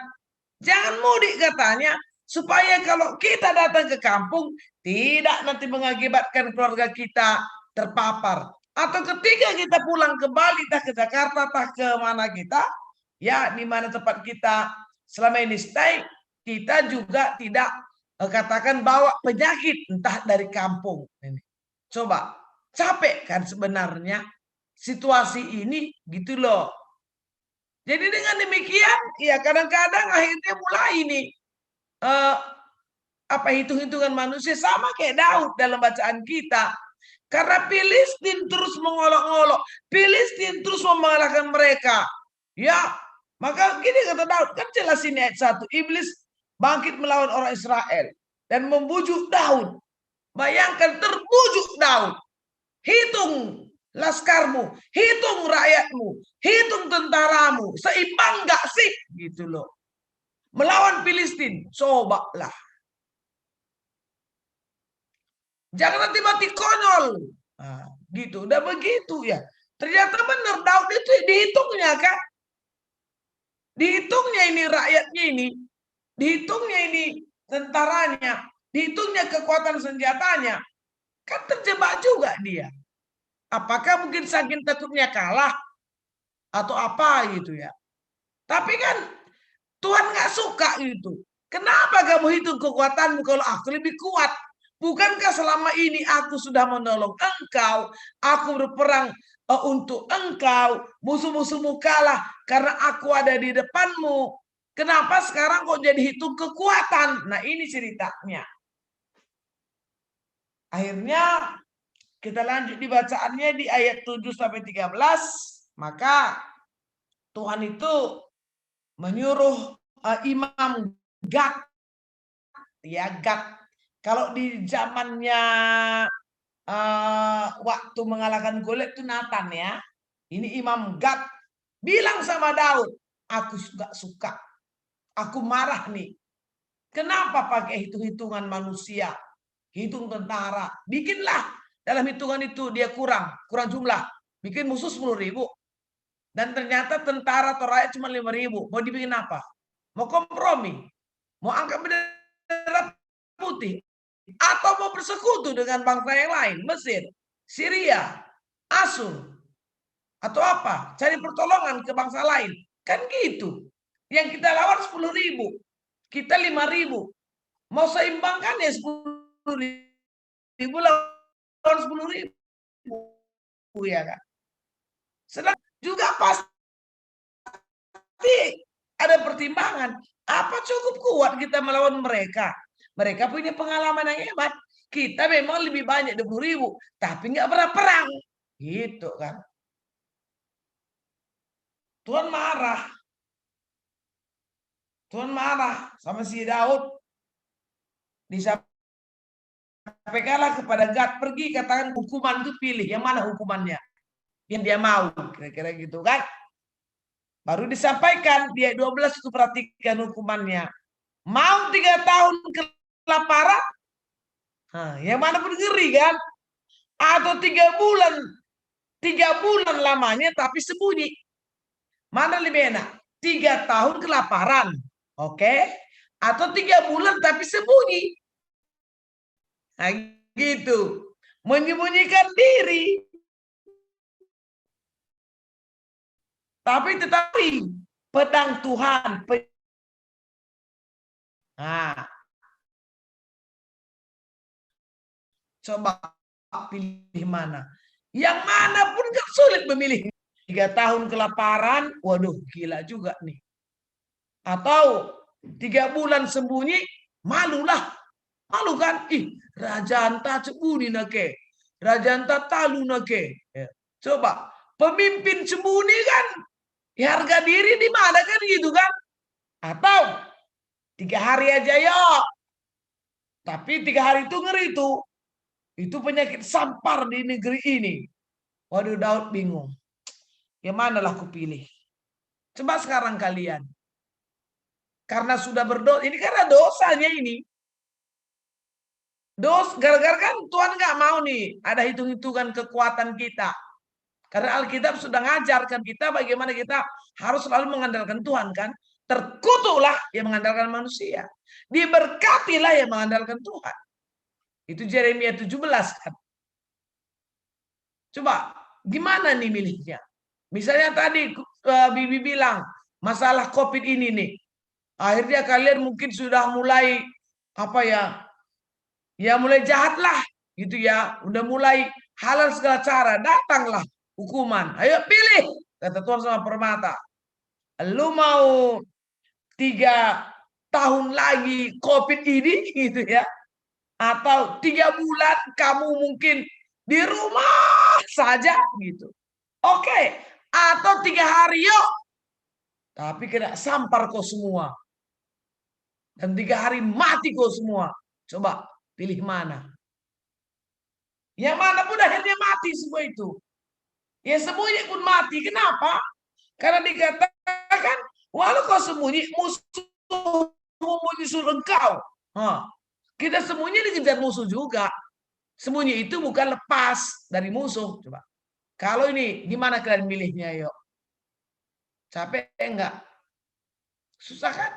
Jangan mudik katanya. Supaya kalau kita datang ke kampung, tidak nanti mengakibatkan keluarga kita terpapar. Atau ketika kita pulang kembali, entah ke Jakarta, entah ke mana kita, ya di mana tempat kita selama ini stay, kita juga tidak katakan bawa penyakit entah dari kampung. Coba, capek kan sebenarnya situasi ini gitu loh. Jadi dengan demikian, ya kadang-kadang akhirnya mulai ini hitung-hitungan manusia sama kayak Daud dalam bacaan kita. Karena Filistin terus mengolok-olok, Filistin terus mengalahkan mereka. Ya, maka gini kata Daud, kan jelas ini ayat 1. Iblis bangkit melawan orang Israel dan membujuk Daud. Bayangkan terbujuk Daud. Hitung laskarmu, hitung rakyatmu, hitung tentaramu, seimbang gak sih? Gitu loh. Melawan Filistin, cobalah. Jangan nanti mati konyol. Nah, gitu, udah begitu ya. Ternyata benar Daud itu dihitungnya kan. Dihitungnya ini rakyatnya ini. Dihitungnya ini tentaranya. Dihitungnya kekuatan senjatanya. Kan terjebak juga dia. Apakah mungkin saking takutnya kalah? Atau apa gitu ya. Tapi kan Tuhan nggak suka gitu. Kenapa kamu hitung kekuatanmu kalau aku lebih kuat? Bukankah selama ini aku sudah menolong engkau, aku berperang untuk engkau, musuh-musuhmu kalah karena aku ada di depanmu. Kenapa sekarang kok jadi hitung kekuatan? Nah ini ceritanya. Akhirnya kita lanjut di bacaannya di ayat 7-13. Maka Tuhan itu menyuruh Imam Gad, ya Gad. Kalau di zamannya waktu mengalahkan Goliat itu Nathan ya. Ini Imam Gad bilang sama Daud, aku gak suka. Aku marah nih. Kenapa pakai hitung-hitungan manusia? Hitung tentara. Bikinlah dalam hitungan itu dia kurang jumlah. Bikin musuh 10.000. Dan ternyata tentara atau rakyat cuma 5.000. Mau dibikin apa? Mau kompromi? Mau angkat bendera putih? Atau mau bersekutu dengan bangsa yang lain, Mesir, Syria, Asur, atau apa? Cari pertolongan ke bangsa lain. Kan gitu. Yang kita lawan 10.000, kita 5.000. Mau seimbangkan ya 10.000 lawan 10.000, ya kan? Sedang juga pasti ada pertimbangan. Apa cukup kuat kita melawan mereka? Mereka punya pengalaman yang hebat. Kita memang lebih banyak 20.000, tapi nggak pernah perang. Gitu kan. Tuhan marah. Tuhan marah sama si Daud. Disampaikanlah kepada Gad, pergi katakan hukuman itu pilih. Yang mana hukumannya? Yang dia mau. Kira-kira gitu kan. Baru disampaikan, dia 12 itu perhatikan hukumannya. Mau 3 tahun kelaparan, yang mana pun ngeri kan? Atau 3 bulan lamanya tapi sembunyi. Mana lebih enak? 3 tahun kelaparan, oke? Atau 3 bulan tapi sembunyi. Nah, gitu. Menyembunyikan diri. Tetapi pedang Tuhan. Nah, coba pilih mana. Yang mana pun gak sulit memilih. 3 tahun kelaparan, waduh gila juga nih. Atau 3 bulan sembunyi, malulah. Malu kan? Raja anta cebuni nake. Raja anta talu nake. Coba, pemimpin sembunyi kan? Harga diri di mana kan gitu kan? Atau 3 hari aja ya. Tapi 3 hari itu ngeri tuh. Itu penyakit sampar di negeri ini. Waduh, Daud bingung. Yang manalah kupilih? Coba sekarang kalian. Karena sudah berdosa, ini karena dosanya ini. Gara-gara kan Tuhan nggak mau nih ada hitung-hitungan kekuatan kita. Karena Alkitab sudah ngajarkan kita bagaimana kita harus selalu mengandalkan Tuhan kan. Terkutuklah yang mengandalkan manusia. Diberkatilah yang mengandalkan Tuhan. Itu Yeremia 17 kan. Coba gimana nih milihnya? Misalnya tadi Bibi bilang masalah COVID ini nih. Akhirnya kalian mungkin sudah mulai ya mulai jahat lah gitu ya. Udah mulai halal segala cara. Datanglah hukuman. Ayo pilih, kata Tuhan sama Permata. Lu mau 3 tahun lagi COVID ini gitu ya. Atau 3 bulan kamu mungkin di rumah saja gitu. Oke. Atau 3 hari yuk. Tapi kena sampar kau semua. Dan 3 hari mati kau semua. Coba pilih mana. Yang mana pun akhirnya mati semua itu. Ya semuanya pun mati. Kenapa? Karena dikatakan, walau kau sembunyi, musuhmu menyusul engkau. Kita sembunyi dikejar musuh juga. Sembunyi itu bukan lepas dari musuh. Coba. Kalau ini, gimana kalian milihnya yuk? Capek enggak? Susah kan?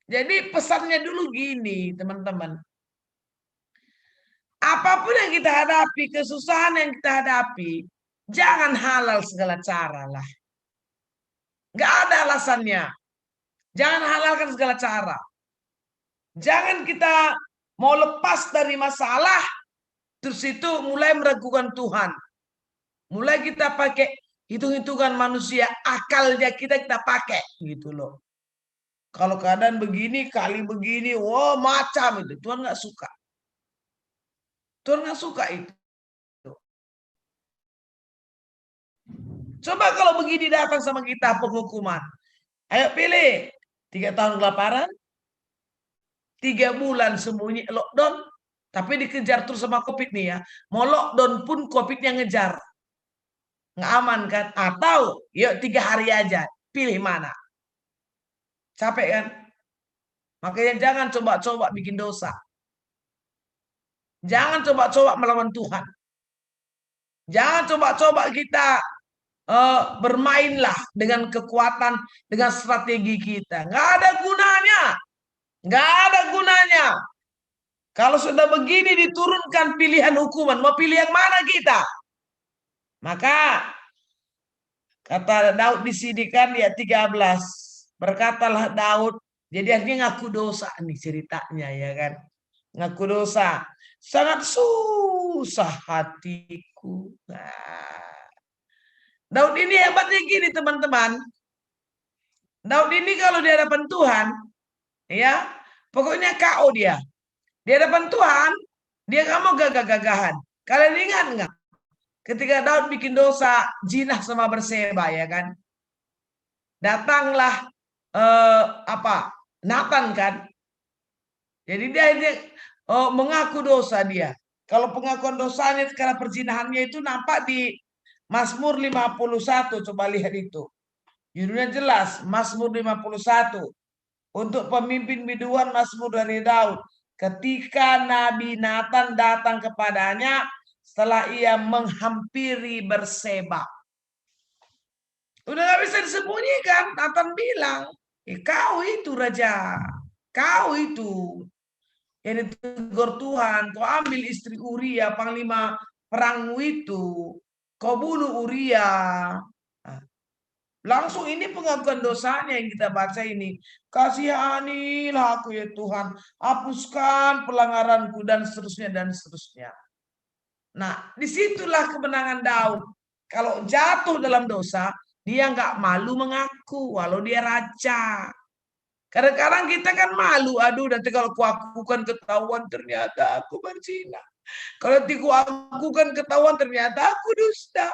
Jadi pesannya dulu gini, teman-teman. Apapun yang kita hadapi, kesusahan yang kita hadapi, jangan halal segala cara lah. Enggak ada alasannya. Jangan halalkan segala cara. Jangan kita mau lepas dari masalah, terus itu mulai meragukan Tuhan. Mulai kita pakai hitung-hitungan manusia, akalnya kita pakai gitu loh. Kalau keadaan begini, kali begini, wah macam itu. Tuhan nggak suka. Tuhan nggak suka itu. Coba kalau begini datang sama kita penghukuman. Ayo pilih 3 tahun kelaparan, 3 bulan sembunyi lockdown, tapi dikejar terus sama COVID nih ya. Mau lockdown pun COVID-nya ngejar. Nggak aman kan? Atau yuk 3 hari aja. Pilih mana? Capek kan? Makanya jangan coba-coba bikin dosa. Jangan coba-coba melawan Tuhan. Jangan coba-coba kita bermainlah dengan kekuatan, dengan strategi kita. Nggak ada gunanya. Nggak ada gunanya. Kalau sudah begini diturunkan pilihan hukuman, mau pilih yang mana kita? Maka kata Daud di sini kan ya 13. Berkatalah Daud, jadi akhirnya ngaku dosa nih ceritanya ya kan. Ngaku dosa. Sangat susah hatiku. Nah, Daud ini hebatnya gini teman-teman. Daud ini kalau di hadapan Tuhan, ya pokoknya KO dia. Di hadapan Tuhan, dia nggak mau gagah-gagahan. Kalian ingat nggak? Ketika Daud bikin dosa jinah sama Berseba ya kan. Datanglah Nathan kan. Jadi dia mengaku dosa dia. Kalau pengakuan dosanya karena perzinahannya itu nampak di Mazmur 51. Coba lihat itu. Judulnya jelas, Mazmur 51. Untuk pemimpin biduan Mazmur dari Daud. Ketika Nabi Nathan datang kepadanya setelah ia menghampiri Berseba. Udah gak bisa disembunyikan. Nathan bilang, kau itu raja. Kau itu yang ditegur Tuhan, kau ambil istri Uria, panglima perangmu itu, kau bunuh Uria. Nah, langsung ini pengakuan dosanya yang kita baca ini. Kasihanilah aku ya Tuhan, hapuskan pelanggaranku dan seterusnya dan seterusnya. Nah, disitulah kemenangan Daud. Kalau jatuh dalam dosa, dia nggak malu mengaku walau dia raja. Kadang-kadang kita kan malu, aduh nanti kalau kuakukan ketahuan ternyata aku berzina. Kalau nanti kuakukan ketahuan ternyata aku dusta.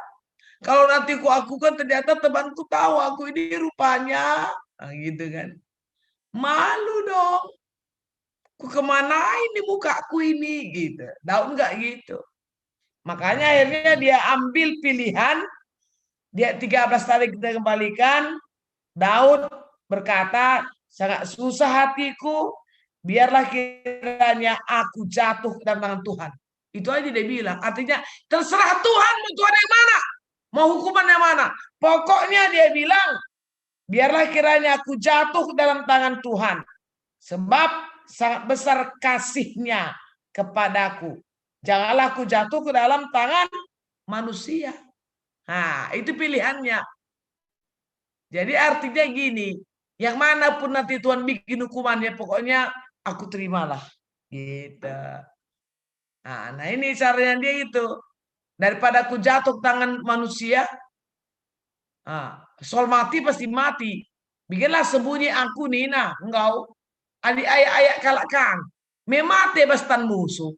Kalau nanti kuakukan ternyata temanku tahu aku ini rupanya. Nah, gitu kan. Malu dong. Ku kemana ini mukaku ini gitu. Daud enggak gitu. Makanya akhirnya dia ambil pilihan, dia 13 tadi kita kembalikan, Daud berkata, sangat susah hatiku, biarlah kiranya aku jatuh ke dalam tangan Tuhan. Itu aja dia bilang. Artinya terserah Tuhan mau Tuhan yang mana, mau hukuman yang mana. Pokoknya dia bilang, biarlah kiranya aku jatuh ke dalam tangan Tuhan. Sebab sangat besar kasihnya kepadaku. Janganlah aku jatuh ke dalam tangan manusia. Nah, itu pilihannya. Jadi artinya gini, yang manapun nanti Tuhan bikin hukumannya, pokoknya aku terimalah. Gitu. Nah ini caranya dia itu. Daripada aku jatuh ke tangan manusia, soal mati pasti mati. Bikinlah sembunyi aku Nina, engkau. Adik ayak-ayak kalakang. Memate bastan musuh.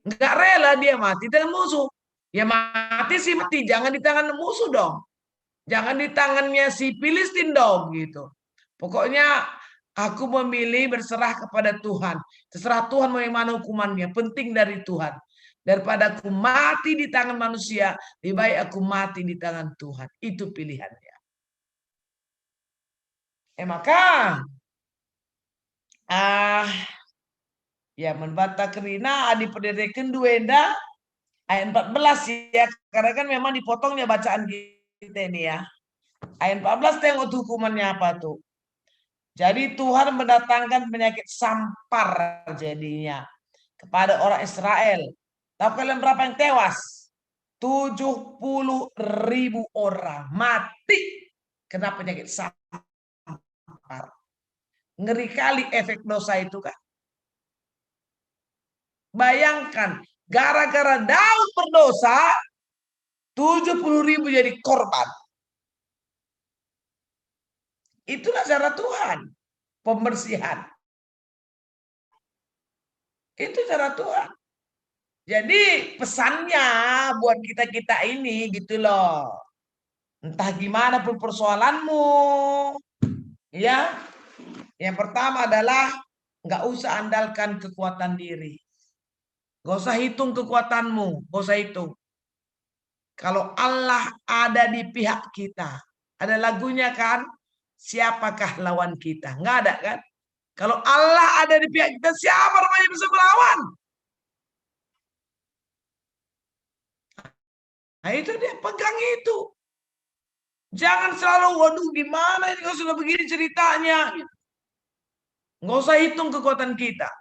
Enggak rela dia mati dengan musuh. Ya mati sih mati, jangan di tangan musuh dong. Jangan di tangannya si Filistin dong gitu. Pokoknya aku memilih berserah kepada Tuhan. Terserah Tuhan mau yang mana hukumannya. Penting dari Tuhan. Daripada aku mati di tangan manusia, lebih baik aku mati di tangan Tuhan. Itu pilihannya. Maka ya membata kerina adi pedereken duenda ayat 14 ya, karena kan memang dipotongnya bacaan kita ini ya. Ayat 14 tengok hukumannya apa tuh. Jadi Tuhan mendatangkan penyakit sampar jadinya kepada orang Israel. Tahu kalian berapa yang tewas? 70.000 orang mati kena penyakit sampar. Ngeri kali efek dosa itu kan. Bayangkan, gara-gara Daud berdosa, 70.000 jadi korban. Itulah cara Tuhan, pembersihan. Itu cara Tuhan. Jadi pesannya buat kita-kita ini gitu loh. Entah gimana pun persoalanmu, ya. Yang pertama adalah nggak usah andalkan kekuatan diri. Gak usah hitung kekuatanmu, gak usah hitung. Kalau Allah ada di pihak kita, ada lagunya kan? Siapakah lawan kita? Nggak ada kan? Kalau Allah ada di pihak kita, siapa namanya bisa melawan? Nah itu dia, pegang itu. Jangan selalu, waduh gimana ini kalau sudah begini ceritanya. Nggak usah hitung kekuatan kita.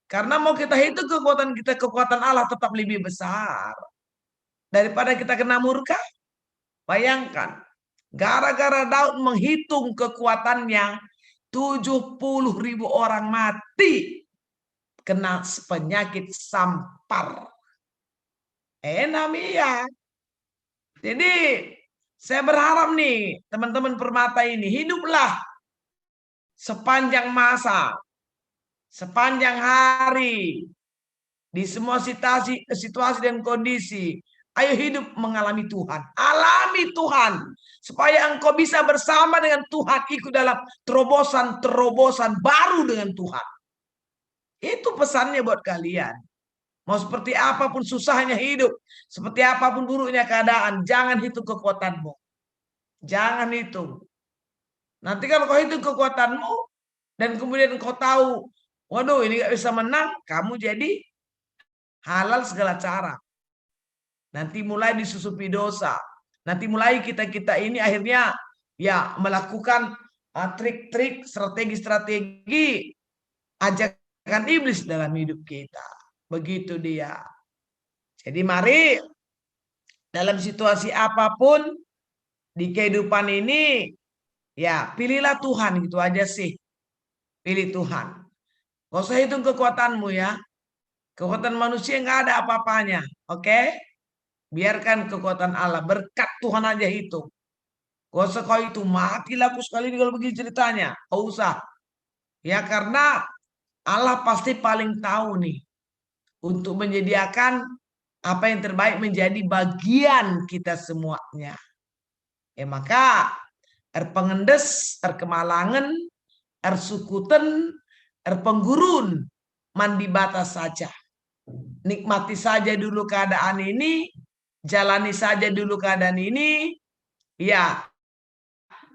Karena mau kita hitung kekuatan kita, kekuatan Allah tetap lebih besar. Daripada kita kena murka. Bayangkan. Gara-gara Daud menghitung kekuatannya, 70.000 orang mati kena penyakit sampar. Namanya. Jadi saya berharap nih teman-teman Permata ini hiduplah sepanjang masa, sepanjang hari, di semua situasi dan kondisi. Ayo hidup mengalami Tuhan. Alami Tuhan. Supaya engkau bisa bersama dengan Tuhan. Ikut dalam terobosan-terobosan baru dengan Tuhan. Itu pesannya buat kalian. Mau seperti apapun susahnya hidup. Seperti apapun buruknya keadaan. Jangan hitung kekuatanmu. Jangan hitung. Nanti kalau kau hitung kekuatanmu. Dan kemudian kau tahu. Waduh ini gak bisa menang. Kamu jadi halal segala cara. Nanti mulai disusupi dosa. Nanti mulai kita-kita ini akhirnya ya melakukan trik-trik, strategi-strategi ajakan iblis dalam hidup kita. Begitu dia. Jadi mari dalam situasi apapun di kehidupan ini ya pilihlah Tuhan, gitu aja sih. Pilih Tuhan. Gak usah hitung kekuatanmu ya. Kekuatan manusia nggak ada apa-apanya. Oke? Biarkan kekuatan Allah, berkat Tuhan aja hitung. Gak usah kau itu, matilah aku sekali ini kalau begini ceritanya. Gak usah. Ya karena Allah pasti paling tahu nih. Untuk menyediakan apa yang terbaik menjadi bagian kita semuanya. Maka pengendes, kemalangan, sukuten, penggurun, mandi batas saja. nikmati saja dulu keadaan ini, jalani saja dulu keadaan ini, ya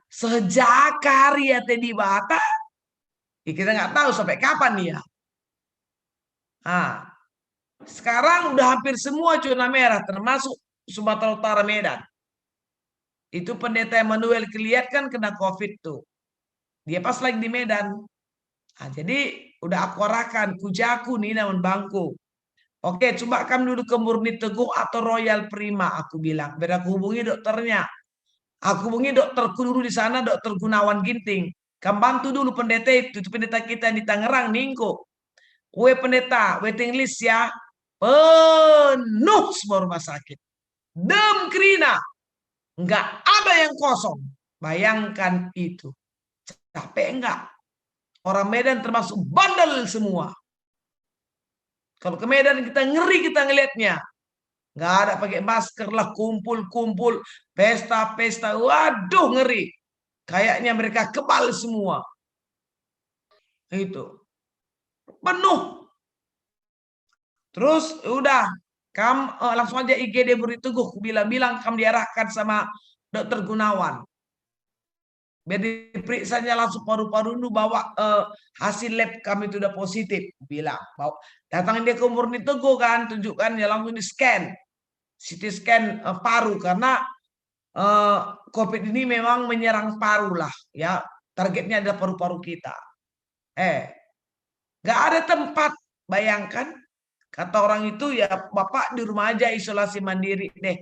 sejak hari ya di bata, ya kita nggak tahu sampai kapan ya. Nah, sekarang udah hampir semua zona merah, termasuk Sumatera Utara, Medan. Itu pendeta Emmanuel Keliat kan kena COVID tuh. Dia pas lagi di Medan. Nah, jadi udah aku arahkan, kujaku nih namun bangku. Oke, coba kamu duduk ke Murni Teguh atau Royal Prima, aku bilang. Biar aku hubungi dokternya. Aku hubungi dokterku dulu di sana, dokter Gunawan Ginting. Kamu bantu dulu pendeta itu pendeta kita di Tangerang, Ningko. Kue pendeta, waiting list ya. Penuh semua rumah sakit. Dem Krina. Enggak ada yang kosong. Bayangkan itu. Capek enggak? Orang Medan termasuk bandel semua. Kalau ke Medan kita ngeri kita ngelihatnya. Nggak ada pakai masker lah, kumpul-kumpul, pesta-pesta. Waduh, ngeri. Kayaknya mereka kebal semua. Itu. Penuh. Terus udah, kamu langsung aja IGD Buri Teguh. Bilang-bilang kamu diarahkan sama dokter Gunawan. Biar diperiksanya langsung paru-paru dulu, bawa hasil lab kami itu udah positif. Bilang, bawa. Datangin dia ke Murni Teguh kan, tunjukkan ya langsung di scan. CT scan paru karena COVID ini memang menyerang paru lah ya, targetnya adalah paru-paru kita. Nggak ada tempat, bayangkan kata orang itu ya Bapak di rumah aja isolasi mandiri deh,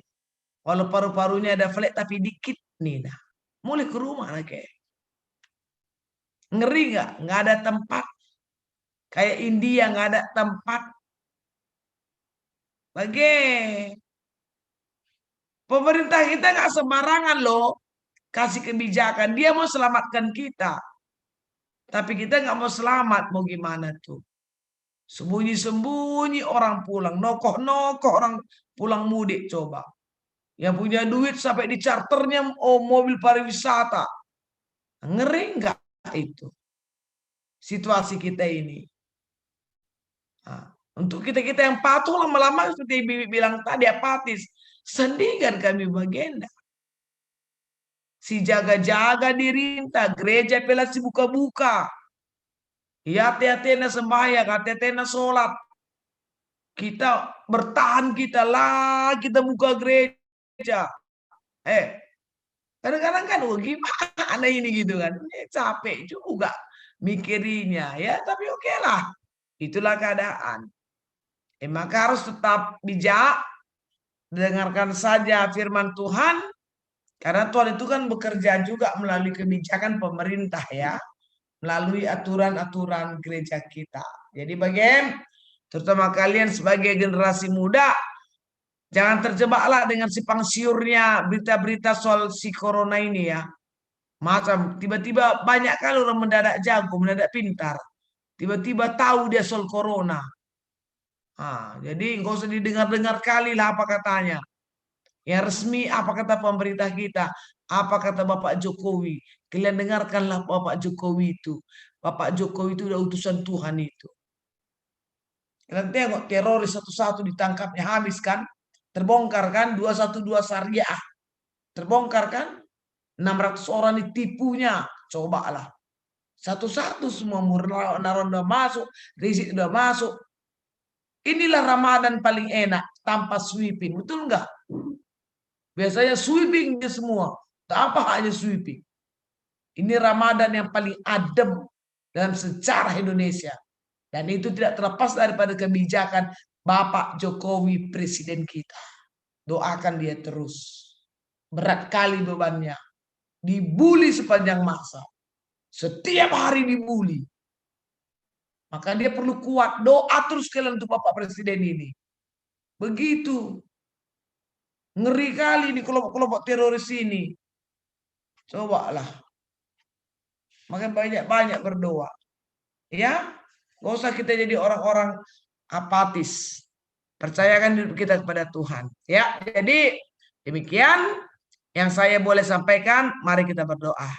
walau paru-parunya ada flek tapi dikit nih, nah mulai ke rumah lagi. Ngeri nggak ada tempat kayak India, nggak ada tempat lagi. Pemerintah kita nggak sembarangan loh kasih kebijakan. Dia mau selamatkan kita. Tapi kita nggak mau selamat. Mau gimana tuh? Sembunyi-sembunyi orang pulang. Nokoh-nokoh orang pulang mudik coba. Yang punya duit sampai di charternya mobil pariwisata. Ngeri nggak itu? Situasi kita ini. Nah, untuk kita-kita yang patuh lama-lama seperti Bibi bilang tadi apatis. Sendirian kami bagenda. Si jaga-jaga dirintah, gereja pelasi buka-buka. Ya hati-hatinya sembahyang, hati-hatinya sholat. Kita bertahan kita lah, kita buka gereja. Kadang-kadang kan, gimana ini gitu kan. Capek juga mikirinya ya, tapi oke lah. Itulah keadaan. Maka harus tetap bijak. Dengarkan saja firman Tuhan, karena Tuhan itu kan bekerja juga melalui kebijakan pemerintah ya, melalui aturan-aturan gereja kita. Jadi bagaimana, terutama kalian sebagai generasi muda, jangan terjebaklah dengan simpang siurnya berita-berita soal si corona ini ya. Macam tiba-tiba banyak kali orang mendadak jago, mendadak pintar, tiba-tiba tahu dia soal corona. Jadi nggak usah didengar-dengar kali lah apa katanya. Yang resmi apa kata pemerintah kita, apa kata Bapak Jokowi. Kalian dengarkanlah Bapak Jokowi itu. Bapak Jokowi itu udah utusan Tuhan itu. Kalian tengok teroris satu-satu ditangkapnya habis kan. Terbongkar kan 212 Syariah. Terbongkar kan 600 orang ditipunya. Cobalah. Satu-satu semua Naron udah masuk, Rizik udah masuk. Inilah Ramadan paling enak tanpa sweeping, betul nggak? Biasanya sweeping dia semua, tanpa hanya sweeping. Ini Ramadan yang paling adem dalam sejarah Indonesia. Dan itu tidak terlepas daripada kebijakan Bapak Jokowi, presiden kita. Doakan dia terus. Berat kali bebannya. Dibully sepanjang masa. Setiap hari dibully. Maka dia perlu kuat. Doa terus kalian untuk Bapak Presiden ini. Begitu. Ngeri kali ini kelompok-kelompok teroris ini. Cobalah. Maka banyak-banyak berdoa. Ya. Gak usah kita jadi orang-orang apatis. Percayakan hidup kita kepada Tuhan. Ya. Jadi demikian yang saya boleh sampaikan. Mari kita berdoa.